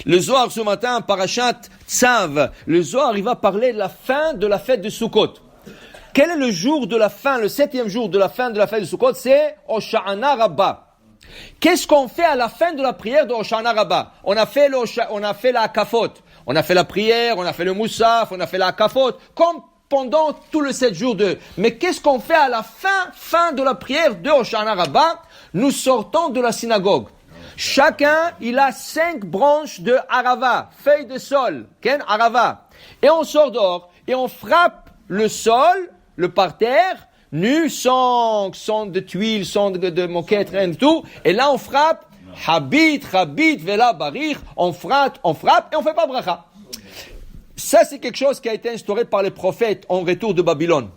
Le Zohar ce matin, Parashat Tzav, le Zohar il va parler de la fin de la fête de Sukkot. Quel est le jour de la fin, le 7e jour de la fin de la fête de Sukkot? C'est Hosha'ana Rabbah. Qu'est-ce qu'on fait à la fin de la prière de Hosha'ana Rabbah? On a fait la Hakafot, on a fait la prière, on a fait le Moussaf, on a fait la Hakafot, comme pendant tout le 7 jours de... Mais qu'est-ce qu'on fait à la fin de la prière de Hosha'ana Rabbah? Nous sortons de la synagogue. Chacun, il a 5 branches de arava, feuilles de sol, arava. Et on sort dehors, et on frappe le sol, le parterre, nu, sans de tuiles, sans de moquette, rien du tout. Et là, on frappe, habit, vela, barir, on frappe, et on fait pas bracha. Ça, c'est quelque chose qui a été instauré par les prophètes en retour de Babylone.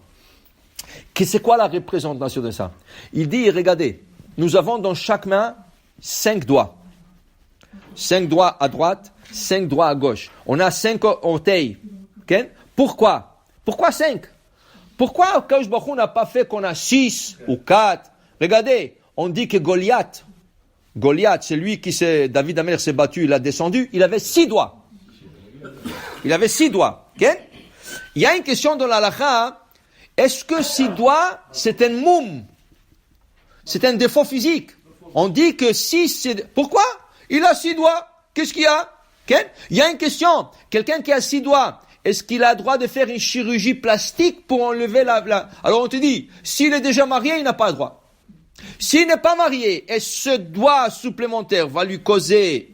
C'est quoi la représentation de ça? Il dit, regardez, nous avons dans chaque main 5 doigts. 5 doigts à droite, 5 doigts à gauche. On a 5 orteils. Okay? Pourquoi 5? Pourquoi Akadosh Baruch Hu n'a pas fait qu'on a 6 ou 4? Regardez, on dit que Goliath, c'est lui qui David Amelech s'est battu, il a descendu, il avait 6 doigts. Il avait 6 doigts. Okay? Il y a une question dans la halakha, est-ce que 6 doigts, c'est un moum? C'est un défaut physique. On dit que 6, c'est... Pourquoi? Il a 6 doigts. Qu'est-ce qu'il y a? Okay? Il y a une question. Quelqu'un qui a 6 doigts, est-ce qu'il a le droit de faire une chirurgie plastique pour enlever la... Alors on te dit, s'il est déjà marié, il n'a pas le droit. S'il n'est pas marié, et ce doigt supplémentaire va lui causer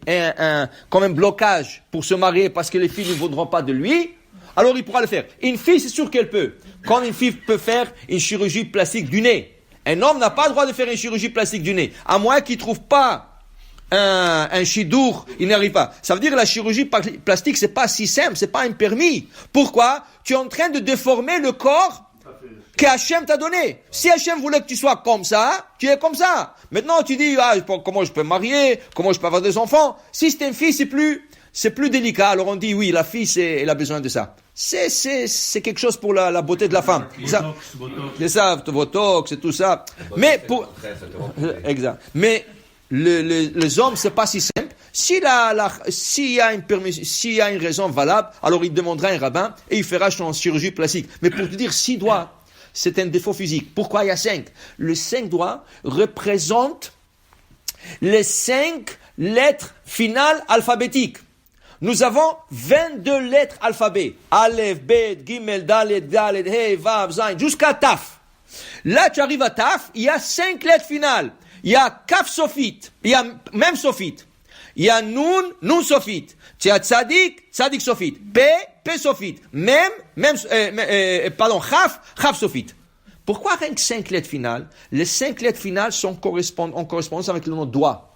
comme un blocage pour se marier parce que les filles ne voudront pas de lui, alors il pourra le faire. Une fille, c'est sûr qu'elle peut. Quand une fille peut faire une chirurgie plastique du nez, un homme n'a pas le droit de faire une chirurgie plastique du nez, à moins qu'il trouve pas un chidour, il n'arrive pas. Ça veut dire que la chirurgie plastique, c'est pas si simple, c'est pas un permis. Pourquoi? Tu es en train de déformer le corps que Hachem t'a donné. Si Hachem voulait que tu sois comme ça, tu es comme ça. Maintenant, tu dis, comment je peux me marier, comment je peux avoir des enfants. Si c'est une fille, c'est plus délicat. Alors on dit, oui, la fille, elle a besoin de ça. C'est quelque chose pour la beauté de la femme. C'est ça, Botox, c'est tout ça. Mais exact. Mais les hommes, c'est pas si simple. S'il y a une raison valable, alors il demandera un rabbin et il fera son chirurgie plastique. Mais pour te dire 6 doigts, c'est un défaut physique. Pourquoi il y a 5? Les 5 doigts représentent les 5 lettres finales alphabétiques. Nous avons 22 lettres alphabet. Aleph, Bet, Gimel, Dalet, He, Vav, Zayin, jusqu'à Taf. Là, tu arrives à Taf, il y a 5 lettres finales. Il y a Kaf Sophite, il y a même Sophite. Il y a Nun Sophite. Tu as Tzadik Sophite. P Sophite. Chaf Sophite. Pourquoi rien que 5 lettres finales? Les 5 lettres finales sont en correspondance avec le nom doigt.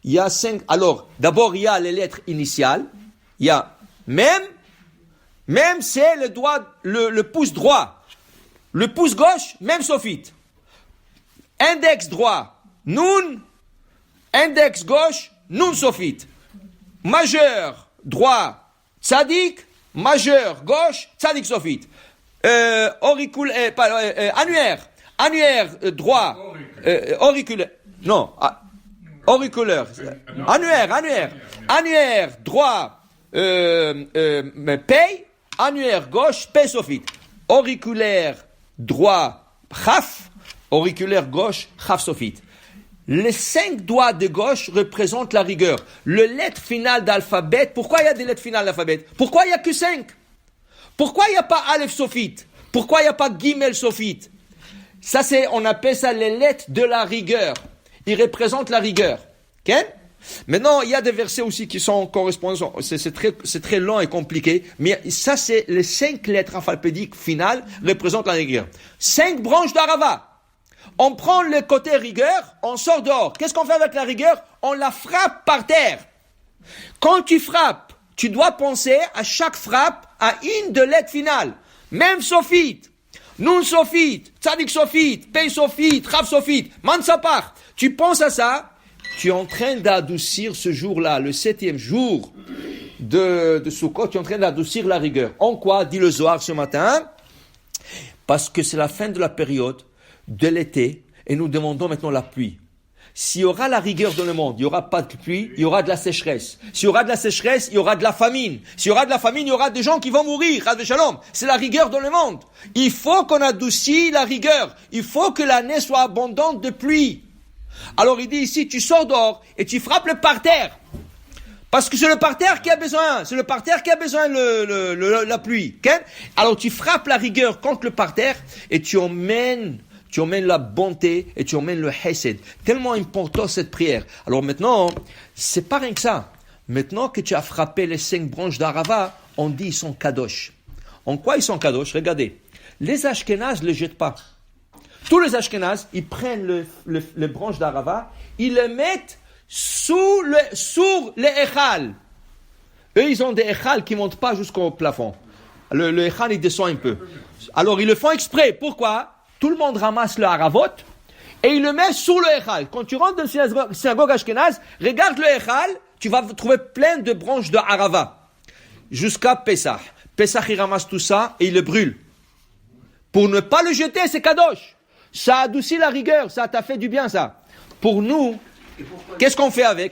Il y a 5, alors, d'abord, il y a les lettres initiales. Il y a même c'est le doigt, le pouce droit. Le pouce gauche, même Sophite. Index droit, Nun. Index gauche, Nun Sophite. Majeur droit, Tzadik. Majeur gauche, Tzadik Sophite. Annuaire droit, auriculaire. Non, auriculaire. Annuaire droit, paye. Annuaire gauche, paye Sophite. Auriculaire droit, Chaf. Auriculaire gauche, Chaf Sophite. Les 5 doigts de gauche représentent la rigueur. Le lettre finale d'alphabet, pourquoi il y a des lettres finales d'alphabet? Pourquoi il n'y a que 5? Pourquoi il n'y a pas Aleph Sophite? Pourquoi il n'y a pas Gimel Sophite? Ça on appelle ça les lettres de la rigueur. Ils représentent la rigueur. Okay? Maintenant, il y a des versets aussi qui sont en correspondance. C'est très long et compliqué. Mais ça, c'est les 5 lettres alphabétiques finales représentent la rigueur. 5 branches d'Arava. On prend le côté rigueur, on sort dehors. Qu'est-ce qu'on fait avec la rigueur? On la frappe par terre. Quand tu frappes, tu dois penser à chaque frappe à une de lettres finales. Même Sophite, Nun Sophite, Tzadik Sophite, Pei Sophite, Rav Sophite, Mansapar. Tu penses à ça, tu es en train d'adoucir ce jour-là, le 7e jour de Sukkot, tu es en train d'adoucir la rigueur. En quoi, dit le Zohar ce matin? Parce que c'est la fin de la période de l'été et nous demandons maintenant la pluie. s'il y aura la rigueur dans le monde, il n'y aura pas de pluie, il y aura de la sécheresse. S'il y aura de la sécheresse, il y aura de la famine. S'il y aura de la famine, il y aura des gens qui vont mourir. Chas v'shalom. C'est la rigueur dans le monde. Il faut qu'on adoucisse la rigueur. Il faut que l'année soit abondante de pluie. Alors il dit ici, tu sors dehors et tu frappes le parterre. Parce que c'est le parterre qui a besoin. C'est le parterre qui a besoin la pluie. Okay? Alors tu frappes la rigueur contre le parterre et tu emmènes la bonté et tu emmènes le hesed. Tellement important cette prière. Alors maintenant, c'est pas rien que ça. Maintenant que tu as frappé les 5 branches d'Arava, on dit ils sont kadosh. En quoi ils sont kadosh? Regardez. Les Ashkénazes ne les jettent pas. Tous les Ashkénazes, ils prennent les branches d'Arava, ils les mettent sur les Echal. Eux, ils ont des Echal qui ne montent pas jusqu'au plafond. Le Echal, il descend un peu. Alors, ils le font exprès. Pourquoi? Tout le monde ramasse le Haravot et il le met sur le Echal. Quand tu rentres dans une synagogue Ashkénaze, regarde le Echal, tu vas trouver plein de branches de Harava. Jusqu'à Pessah. Pessah, il ramasse tout ça et il le brûle. Pour ne pas le jeter, c'est kadosh. Ça adoucit la rigueur, ça t'a fait du bien, ça. Pour nous, qu'est-ce qu'on fait avec?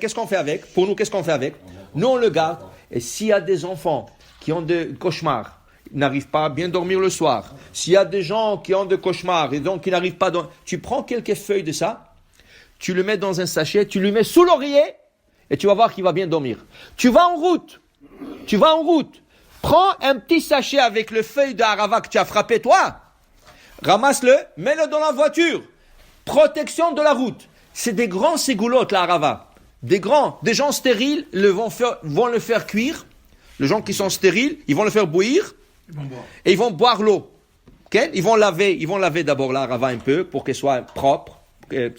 Pour nous, qu'est-ce qu'on fait avec? Nous, on le garde. Et s'il y a des enfants qui ont des cauchemars, ils n'arrivent pas à bien dormir le soir. S'il y a des gens qui ont des cauchemars et donc qui n'arrivent pas à dormir, tu prends quelques feuilles de ça, tu le mets dans un sachet, tu le mets sous l'oreiller et tu vas voir qu'il va bien dormir. Tu vas en route. Prends un petit sachet avec le feuille de harava que tu as frappé toi. Ramasse-le, mets-le dans la voiture. Protection de la route. C'est des grands ségoulottes, la harava. Des gens stériles vont le faire cuire. Les gens qui sont stériles, ils vont le faire bouillir. Et ils vont boire l'eau. Okay? Ils vont laver d'abord la harava un peu pour qu'elle soit propre. Et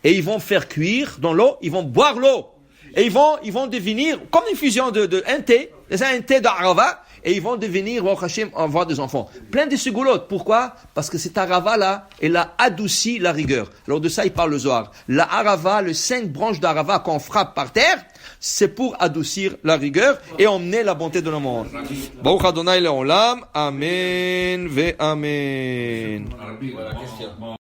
ils vont faire cuire dans l'eau, ils vont boire l'eau. Et ils vont devenir comme une fusion de un thé de harava. Et ils vont devenir, avoir des enfants. Plein de ségoulottes. Pourquoi? Parce que cette harava-là, elle a adouci la rigueur. Alors de ça, il parle le Zohar. La harava, les 5 branches d'harava qu'on frappe par terre, c'est pour adoucir la rigueur et emmener la bonté de le monde. Baruch Adonai Leolam. Amen ve Amen.